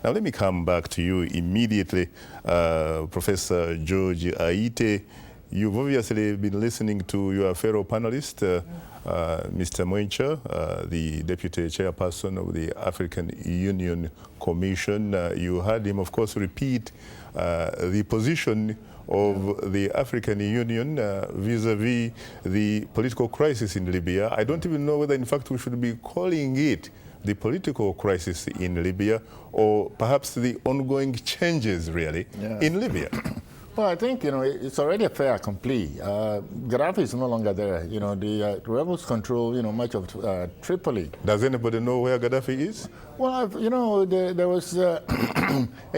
Now let me come back to you immediately, Professor George Ayittey. You've obviously been listening to your fellow panelist, Mr. Mwencha, the Deputy Chairperson of the African Union Commission. You heard him, of course, repeat the position of the African Union vis-a-vis the political crisis in Libya. I don't even know whether, in fact, we should be calling it the political crisis in Libya, or perhaps the ongoing changes, really, in Libya. Well, I think, it's already a fait accompli. Gadhafi is no longer there. The rebels control, much of Tripoli. Does anybody know where Gadhafi is? Well, there was a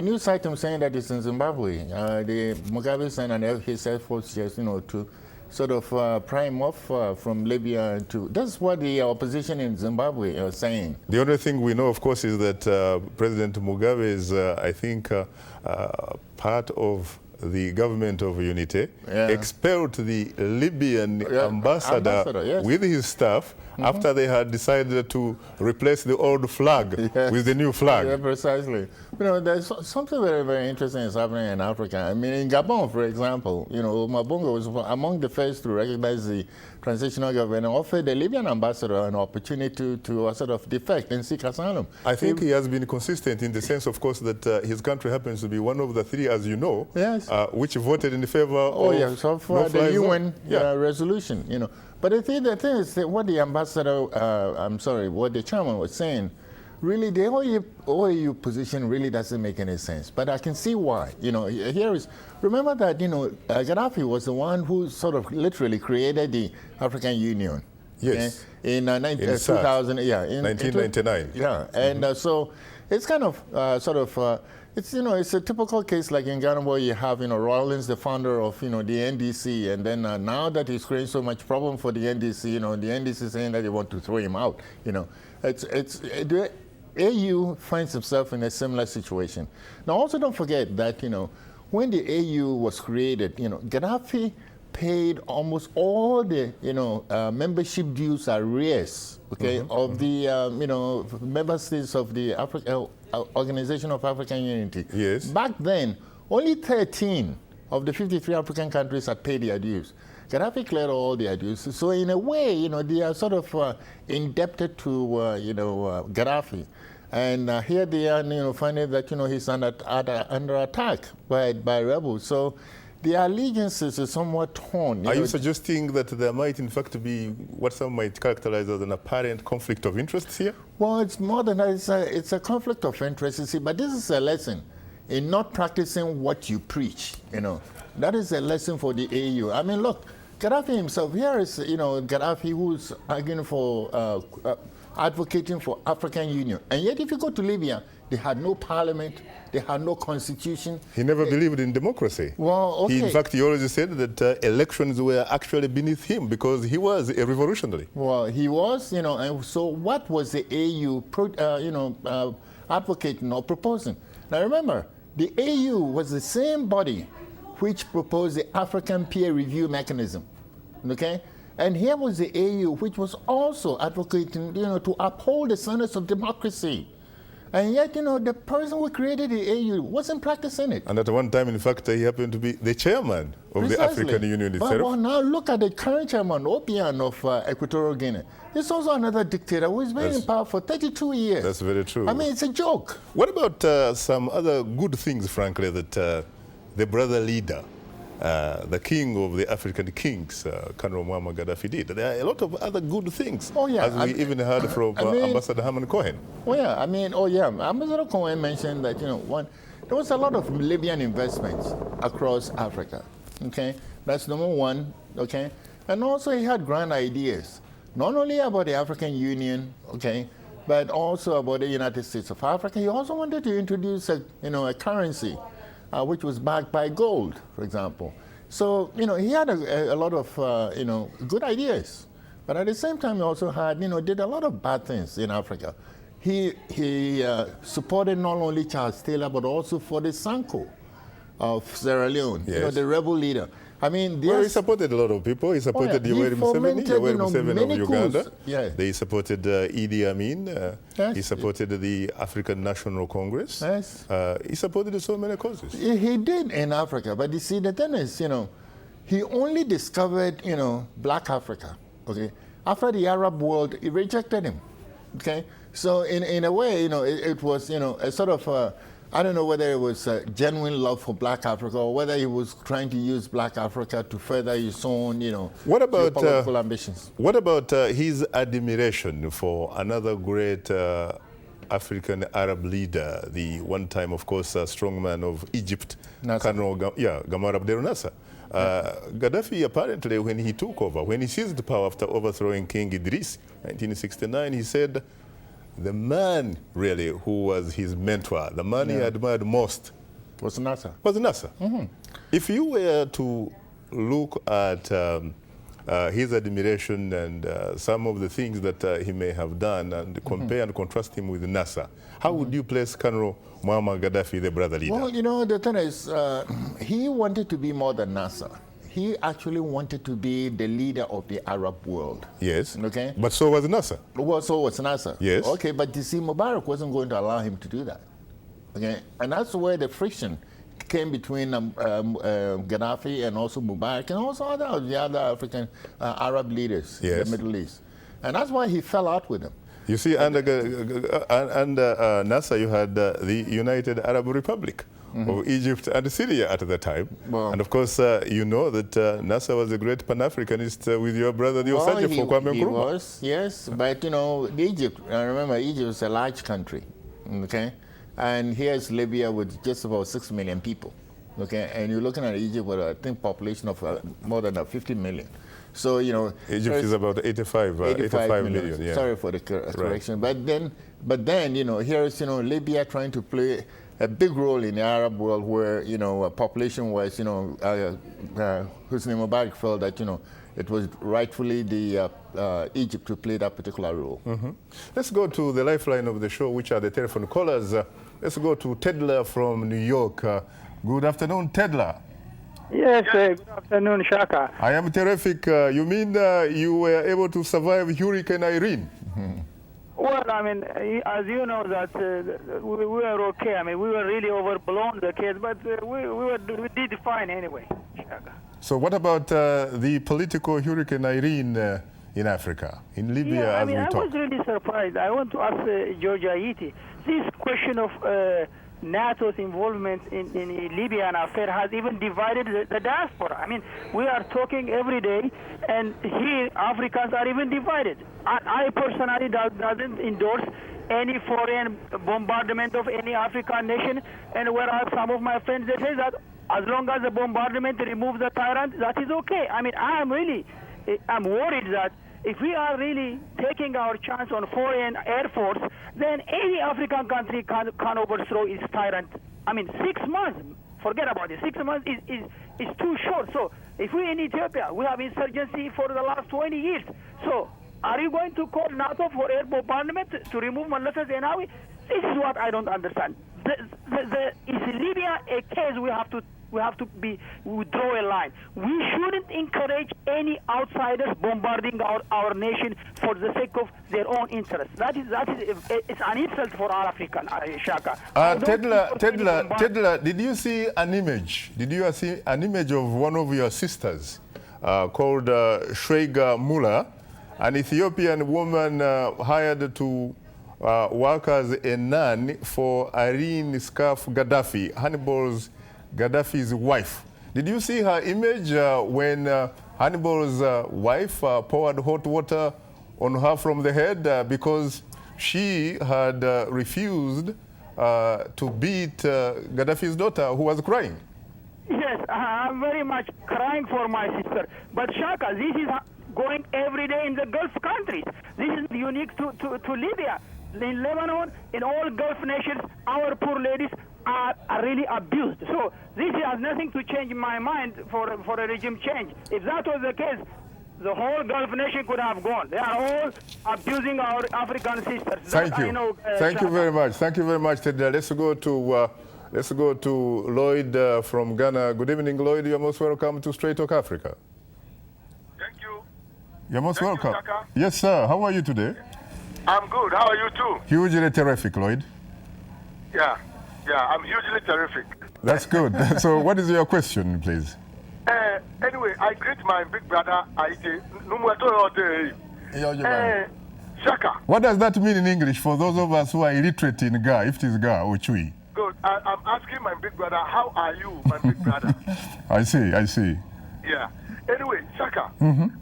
news item saying that it's in Zimbabwe. The Mugabe sent his Air Force just, to sort of prime off from Libya to... That's what the opposition in Zimbabwe are saying. The only thing we know, of course, is that President Mugabe is, I think, part of the government of unity, expelled the Libyan ambassador with his staff after they had decided to replace the old flag with the new flag. Yeah, precisely. There's something very, very interesting is happening in Africa. I mean, in Gabon, for example, Mabongo was among the first to recognize the transitional government and offered the Libyan ambassador an opportunity to sort of defect and seek asylum. I think he has been consistent in the sense, of course, that his country happens to be one of the three, as you know, which voted in favor of the UN resolution. But the thing is that what the ambassador, what the chairman was saying, really the OAU position really doesn't make any sense. But I can see why. Remember that, Gadhafi was the one who sort of literally created the African Union. Yes. In 2000, in 1999. And so it's kind of it's a typical case like in Ghana where you have, Rawlings, the founder of, the NDC, and then now that he's creating so much problem for the NDC, the NDC saying that they want to throw him out, the AU finds himself in a similar situation. Now also don't forget that, when the AU was created, Gadhafi paid almost all the, membership dues arrears, of the, member states of the Organization of African Unity. Yes. Back then, only 13 of the 53 African countries had paid their dues. Gadhafi cleared all their dues. So in a way, they are sort of indebted to, Gadhafi. And here they are, finding that, he's under attack by rebels. So the allegiances is somewhat torn. Are you suggesting that there might, in fact, be what some might characterize as an apparent conflict of interests here? Well, it's more than that. It's a conflict of interest, you see. But this is a lesson in not practicing what you preach, That is a lesson for the AU. I mean, look, Gadhafi himself, here is, Gadhafi who's arguing for, advocating for African Union. And yet, if you go to Libya, they had no parliament, they had no constitution. He never believed in democracy. Well, okay. In fact, he always said that elections were actually beneath him because he was a revolutionary. Well, he was, and so what was the AU, advocating or proposing? Now remember, the AU was the same body which proposed the African peer review mechanism, okay? And here was the AU, which was also advocating, to uphold the standards of democracy. And yet, the person who created the AU wasn't practicing it. And at one time, in fact, he happened to be the chairman of the African Union itself. Well, now look at the current chairman, Obiang of Equatorial Guinea. He's also another dictator who has been in power for 32 years. That's very true. I mean, it's a joke. What about some other good things, frankly, that the brother leader, the king of the African kings, Colonel Muammar Gadhafi did? There are a lot of other good things, as we even heard from Ambassador Herman Cohen. Ambassador Cohen mentioned that, there was a lot of Libyan investments across Africa, okay? That's number one, okay? And also he had grand ideas, not only about the African Union, okay, but also about the United States of Africa. He also wanted to introduce a currency which was backed by gold, for example. So, he had a lot of, good ideas. But at the same time, he also had, did a lot of bad things in Africa. He supported not only Charles Taylor, but also for the Sanko of Sierra Leone, the rebel leader. I mean, well, he supported a lot of people. He supported Yoweri Museveni of Uganda. Yeah. They supported Idi Amin. Yes. He supported the African National Congress. Yes. He supported so many causes. He did in Africa, but you see, the thing is, he only discovered, black Africa, okay? After the Arab world, it rejected him, okay? So in a way, it was, a sort of, I don't know whether it was a genuine love for black Africa or whether he was trying to use black Africa to further his own, what about, political ambitions. What about his admiration for another great African Arab leader, the one time, of course, strongman of Egypt, Colonel Gamal Abdel Nasser? Gadhafi, apparently, when he took over, when he seized power after overthrowing King Idris, 1969, he said the man, really, who was his mentor, the man he admired most, was Nasser. If you were to look at his admiration and some of the things that he may have done and compare and contrast him with Nasser, how would you place Colonel Muammar Gadhafi, the brother leader? Well, the thing is, he wanted to be more than Nasser. He actually wanted to be the leader of the Arab world. Yes. Okay. But so was Nasser. Well, so was Nasser. Yes. Okay, but you see, Mubarak wasn't going to allow him to do that. Okay, and that's where the friction came between Gadhafi and also Mubarak and also the other African Arab leaders in the Middle East. And that's why he fell out with them. You see, under Nasser, you had the United Arab Republic of Egypt and Syria at the time. Well, and of course, you know that Nasser was a great Pan-Africanist with your brother, the Osage for Kwame Nkrumah. He was, yes. But, Egypt, I remember Egypt was a large country, okay? And here's Libya with just about 6 million people, okay? And you're looking at Egypt with, I think, population of more than 50 million. So, Egypt is about 85 million. Yeah. Sorry for the correction. Right. But then, here's, Libya trying to play a big role in the Arab world where, population-wise, Hosni Mubarak felt that, it was rightfully the Egypt to play that particular role. Let's go to the lifeline of the show, which are the telephone callers. Let's go to Tedler from New York. Good afternoon, Tedler. Yes, good afternoon, Shaka. I am terrific. You mean you were able to survive Hurricane Irene? Well, I mean, as you know, that we were okay. I mean, we were really overblown, the case, but we did fine anyway, Shaka. So what about the political Hurricane Irene in Africa, in Libya, as we talk? I was really surprised. I want to ask George Ayittey, this question of NATO's involvement in Libyan affair has even divided the diaspora. I mean, we are talking every day, and here Africans are even divided. I personally doesn't endorse any foreign bombardment of any African nation, and whereas some of my friends, they say that as long as the bombardment removes the tyrant, that is okay. I mean, I'm worried that if we are really taking our chance on foreign air force, then any African country can overthrow its tyrant. I mean, 6 months, forget about it. 6 months is too short. So if we in Ethiopia, we have insurgency for the last 20 years. So are you going to call NATO for air bombardment to remove Malasa Zenawi? This is what I don't understand. Is Libya a case we have to draw a line? We shouldn't encourage any outsiders bombarding our nation for the sake of their own interests. It's an insult for our African, Shaka. Tedla, did you see an image? Did you see an image of one of your sisters called Shwega Muller, an Ethiopian woman hired to work as a nun for Irene Scarf Gadhafi, Hannibal's Gaddafi's wife? Did you see her image when Hannibal's wife poured hot water on her from the head because she had refused to beat Gaddafi's daughter, who was crying? Yes, I'm very much crying for my sister. But Shaka, this is going every day in the Gulf countries. This is unique to Libya. In Lebanon, in all Gulf nations, our poor ladies are really abused. So this has nothing to change my mind for a regime change. If that was the case, the whole Gulf nation could have gone. They are all abusing our African sisters. Thank you. Thank you very much. Thank you very much, Ted. Let's go to Let's go to Lloyd from Ghana. Good evening, Lloyd. You're most welcome to Straight Talk Africa. Thank you. You're most Thank welcome. you, Chaka. Yes, sir. How are you today? I'm good. How are you too? Hugely terrific, Lloyd. Yeah, I'm hugely terrific. That's good. So what is your question, please? Anyway, I greet my big brother, Ayittey. Shaka. What does that mean in English for those of us who are illiterate in Ga, if it is Ga or Chui? Good. I'm asking my big brother, how are you, my big brother? I see. Yeah. Anyway, Shaka,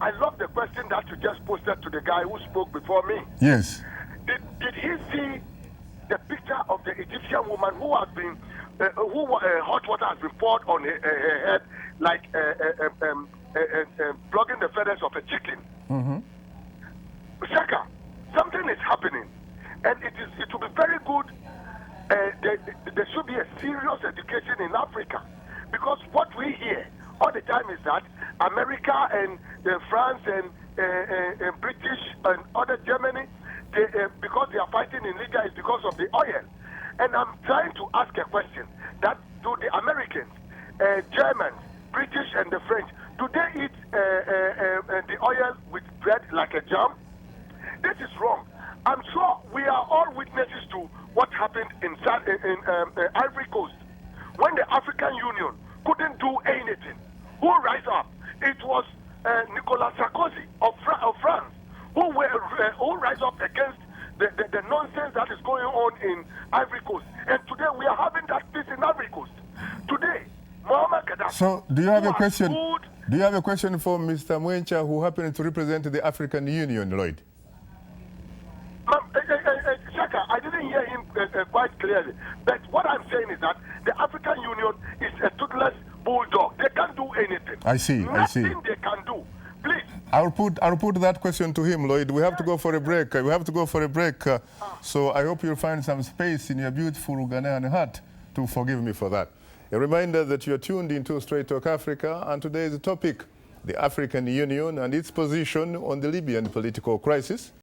I love the question that you just posted to the guy who spoke before me. Yes. Did he see the picture of the Egyptian woman who has been, hot water has been poured on her head like plugging the feathers of a chicken? Shaka, something is happening, and it will be very good. There should be a serious education in Africa, because what we hear all the time is that America and France and British and other Germany, because they are fighting in Libya, is because of the oil. And I'm trying to ask a question: that do the Americans, Germans, British, and the French, do they eat the oil with bread like a jam? This is wrong. I'm sure we are all witnesses to what happened in Ivory Coast when the African Union couldn't do anything. Who rise up? It was Nicolas Sarkozy of France who rise up against the nonsense that is going on in Ivory Coast. And today we are having that peace in Ivory Coast. Today, Muammar Gadhafi. So do you have a question? Do you have a question for Mr. Mwencha, who happens to represent the African Union, Lloyd? Shaka, I didn't hear him quite clearly. But what I'm saying is that the African Union is a toothless bulldog. They can't do anything. I see. Nothing they can do. Please. I'll put that question to him, Lloyd. We have to go for a break. So I hope you'll find some space in your beautiful Ghanaian heart to forgive me for that. A reminder that you're tuned into Straight Talk Africa, and today's topic, the African Union and its position on the Libyan political crisis.